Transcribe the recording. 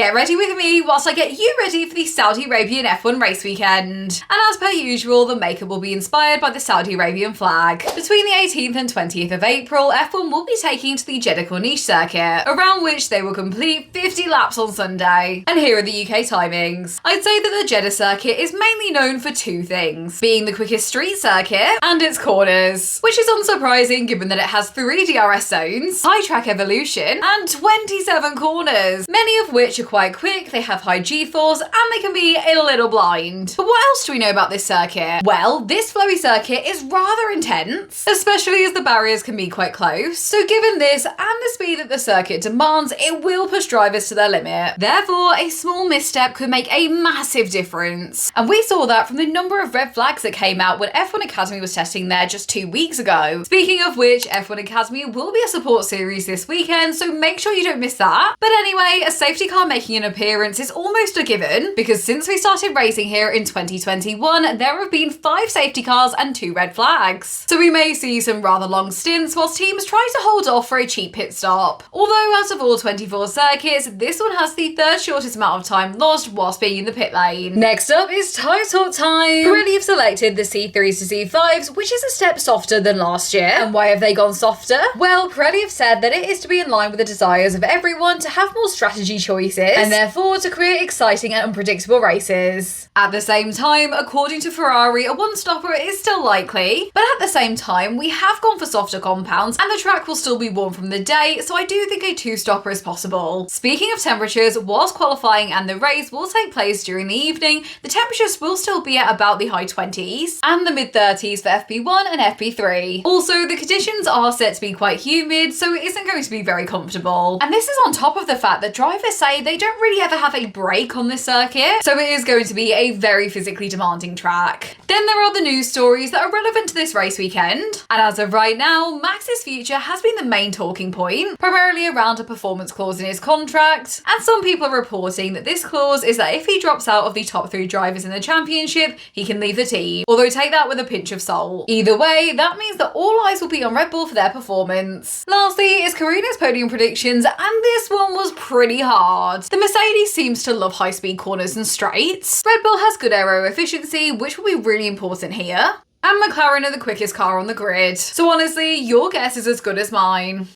Get ready with me whilst I get you ready for the Saudi Arabian F1 race weekend. And as per usual, the makeup will be inspired by the Saudi Arabian flag. Between the 18th and 20th of April, F1 will be taking to the Jeddah Corniche circuit, around which they will complete 50 laps on Sunday. And here are the UK timings. I'd say that the Jeddah circuit is mainly known for two things, being the quickest street circuit and its corners, which is unsurprising given that it has 3 DRS zones, high track evolution, and 27 corners, many of which are quite quick, they have high G-force, and they can be a little blind. But what else do we know about this circuit? Well, this flowy circuit is rather intense, especially as the barriers can be quite close. So given this and the speed that the circuit demands, it will push drivers to their limit. Therefore, a small misstep could make a massive difference. And we saw that from the number of red flags that came out when F1 Academy was testing there just 2 weeks ago. Speaking of which, F1 Academy will be a support series this weekend, so make sure you don't miss that. But anyway, a safety car making an appearance is almost a given, because since we started racing here in 2021, there have been 5 safety cars and 2 red flags. So we may see some rather long stints whilst teams try to hold off for a cheap pit stop. Although out of all 24 circuits, this one has the 3rd shortest amount of time lost whilst being in the pit lane. Next up is tyre talk time. Pirelli have selected the C3s to C5s, which is a step softer than last year. And why have they gone softer? Well, Pirelli have said that it is to be in line with the desires of everyone to have more strategy choices, and therefore to create exciting and unpredictable races. At the same time, according to Ferrari, a one-stopper is still likely, but at the same time, we have gone for softer compounds and the track will still be warm from the day, so I do think a 2-stopper is possible. Speaking of temperatures, whilst qualifying and the race will take place during the evening, the temperatures will still be at about the high 20s and the mid-30s for FP1 and FP3. Also, the conditions are set to be quite humid, so it isn't going to be very comfortable. And this is on top of the fact that drivers say they don't really ever have a break on this circuit, so it is going to be a very physically demanding track. Then there are the news stories that are relevant to this race weekend, and as of right now, Max's future has been the main talking point, primarily around a performance clause in his contract, and some people are reporting that this clause is that if he drops out of the top 3 drivers in the championship, he can leave the team, although take that with a pinch of salt. Either way, that means that all eyes will be on Red Bull for their performance. Lastly is Karina's podium predictions, and this one was pretty hard. The Mercedes seems to love high-speed corners and straights. Red Bull has good aero efficiency, which will be really important here. And McLaren are the quickest car on the grid. So honestly, your guess is as good as mine.